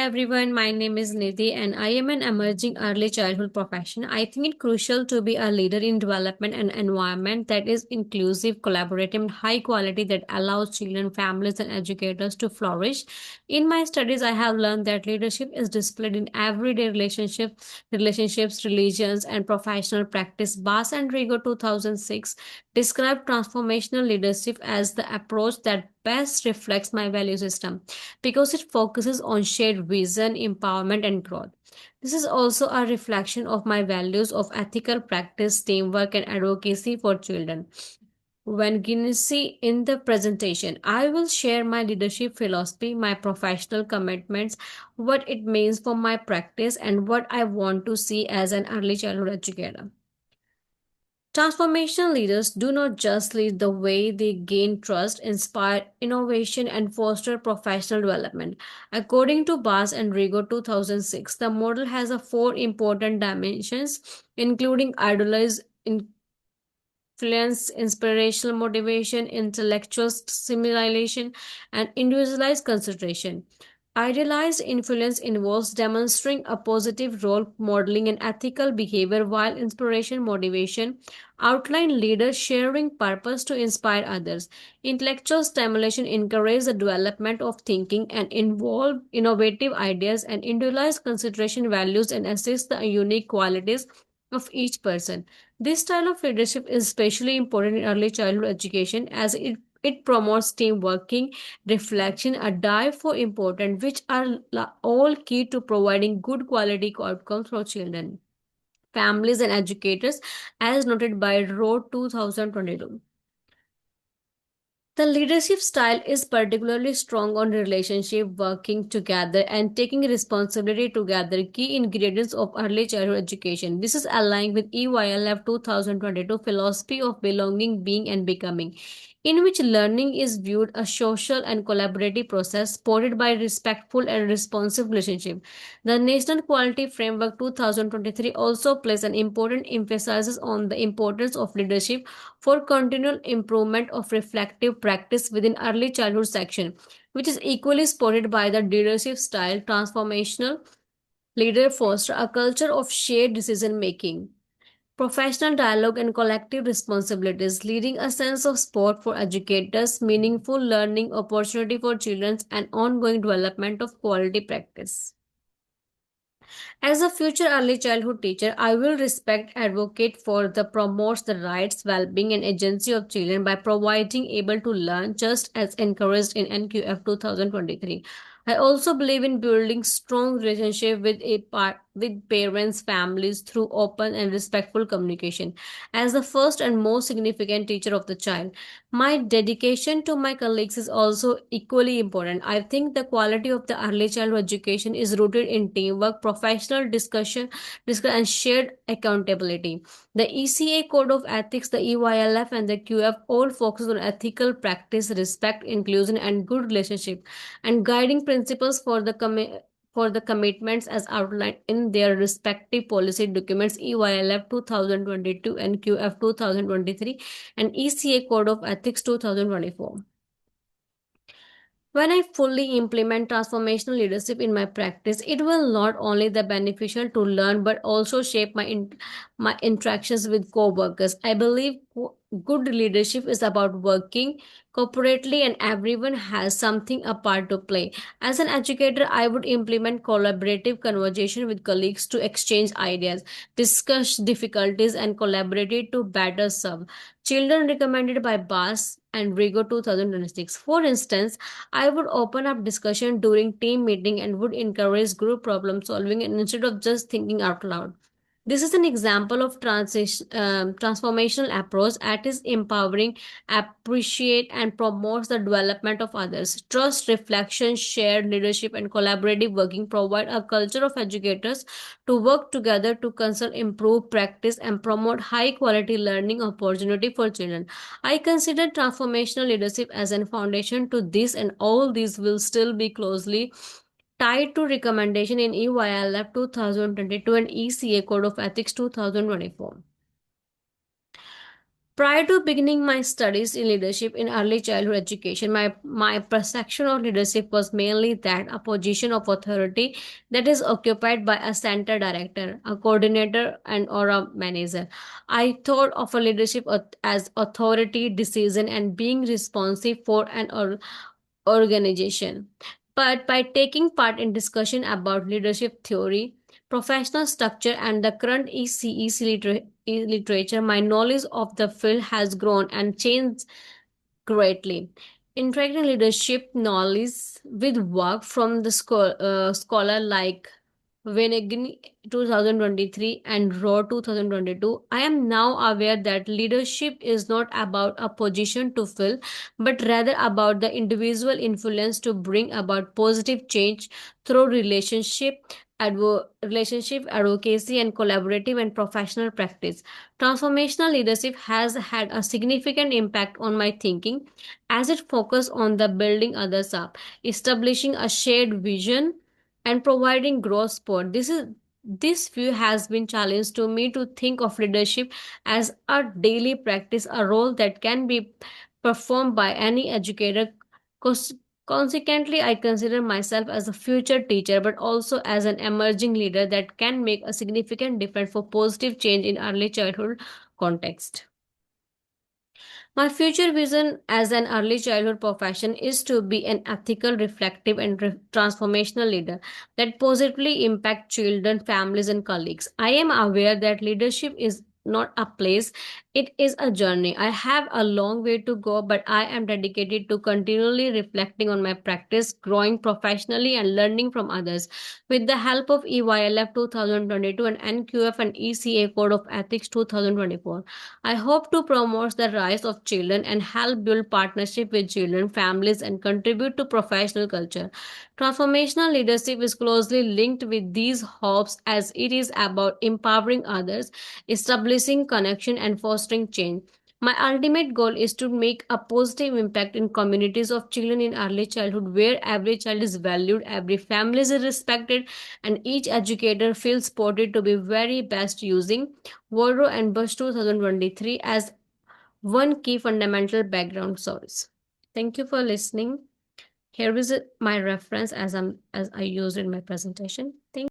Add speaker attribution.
Speaker 1: everyone, my name is Nidhi and I am an emerging early childhood professional. I think it's crucial to be a leader in development and environment that is inclusive, collaborative, and high quality that allows children, families, and educators to flourish. In my studies, I have learned that leadership is displayed in everyday relationships, religions, and professional practice. Bass and Rigo 2006 described transformational leadership as the approach that best reflects my value system because it focuses on shared vision, empowerment, and growth. This is also a reflection of my values of ethical practice, teamwork, and advocacy for children. When Guinnessy in the presentation, I will share my leadership philosophy, my professional commitments, what it means for my practice, and what I want to see as an early childhood educator. Transformational leaders do not just lead the way, they gain trust, inspire innovation, and foster professional development. According to Bass and Rigo 2006, the model has a four important dimensions, including idolize, influence, inspirational motivation, intellectual stimulation, and individualized consideration. Idealized influence involves demonstrating a positive role modeling and ethical behavior, while inspiration motivation outline leaders sharing purpose to inspire others. Intellectual stimulation encourages the development of thinking and involve innovative ideas, and individualized consideration values and assess the unique qualities of each person. This style of leadership is especially important in early childhood education as it promotes team working, reflection, a dive for important, which are all key to providing good quality outcomes for children, families, and educators, as noted by Road 2022. The leadership style is particularly strong on relationship, working together, and taking responsibility together, key ingredients of early childhood education. This is aligned with EYLF 2022 philosophy of belonging, being, and becoming, in which learning is viewed a social and collaborative process supported by respectful and responsive relationship. The National Quality Framework 2023 also places an important emphasis on the importance of leadership for continual improvement of reflective practice within early childhood section, which is equally supported by the leadership style transformational leader foster a culture of shared decision making, professional dialogue, and collective responsibilities, leading a sense of support for educators, meaningful learning opportunity for children, and ongoing development of quality practice. As a future early childhood teacher, I will respect advocate for the promotes the rights, well-being, and agency of children by providing able to learn just as encouraged in NQF 2023. I also believe in building strong relationship with parents, families through open and respectful communication. As the first and most significant teacher of the child, my dedication to my colleagues is also equally important. I think the quality of the early childhood education is rooted in teamwork, professional discussion, and shared accountability. The ECA Code of Ethics, the EYLF, and the QF all focus on ethical practice, respect, inclusion, and good relationship, and guiding principles for the commitments as outlined in their respective policy documents EYLF 2022 and QF 2023 and ECA Code of Ethics 2024. When I fully implement transformational leadership in my practice, it will not only be beneficial to learn but also shape my interactions with co-workers. I believe good leadership is about working corporately and everyone has something a part to play. As an educator, I would implement collaborative conversation with colleagues to exchange ideas, discuss difficulties, and collaborate to better serve children, recommended by BAS and Rigo 2026. For instance, I would open up discussion during team meeting and would encourage group problem solving and instead of just thinking out loud. This is an example of transformational approach that is empowering, appreciate, and promotes the development of others. Trust, reflection, shared leadership, and collaborative working provide a culture of educators to work together to consult, improve practice, and promote high quality learning opportunity for children. I consider transformational leadership as a foundation to this, and all these will still be closely tied to recommendation in EYLF 2022 and ECA Code of Ethics 2024. Prior to beginning my studies in leadership in early childhood education, my perception of leadership was mainly that a position of authority that is occupied by a center director, a coordinator, and or a manager. I thought of a leadership as authority, decision, and being responsive for an organization. But by taking part in discussion about leadership theory, professional structure, and the current literature, my knowledge of the field has grown and changed greatly. Integrating leadership knowledge with work from the scholar like Venegin 2023 and Raw 2022, I am now aware that leadership is not about a position to fill, but rather about the individual influence to bring about positive change through relationship advocacy and collaborative and professional practice. Transformational leadership has had a significant impact on my thinking as it focuses on the building others up, establishing a shared vision, and providing growth support. This view has been challenged to me to think of leadership as a daily practice, a role that can be performed by any educator. Cons- Consequently, I consider myself as a future teacher, but also as an emerging leader that can make a significant difference for positive change in early childhood context. My future vision as an early childhood profession is to be an ethical, reflective, and transformational leader that positively impact children, families, and colleagues. I am aware that leadership is not a place, it is a journey. I have a long way to go, but I am dedicated to continually reflecting on my practice, growing professionally, and learning from others. With the help of EYLF 2022 and NQF and ECA Code of Ethics 2024, I hope to promote the rise of children and help build partnership with children, families, and contribute to professional culture. Transformational leadership is closely linked with these hopes as it is about empowering others, establishing connection, and fostering change. My ultimate goal is to make a positive impact in communities of children in early childhood where every child is valued, every family is respected, and each educator feels supported to be very best using Warrow and Bush 2023 as one key fundamental background source. Thank you for listening. Here is my reference as I used in my presentation. Thank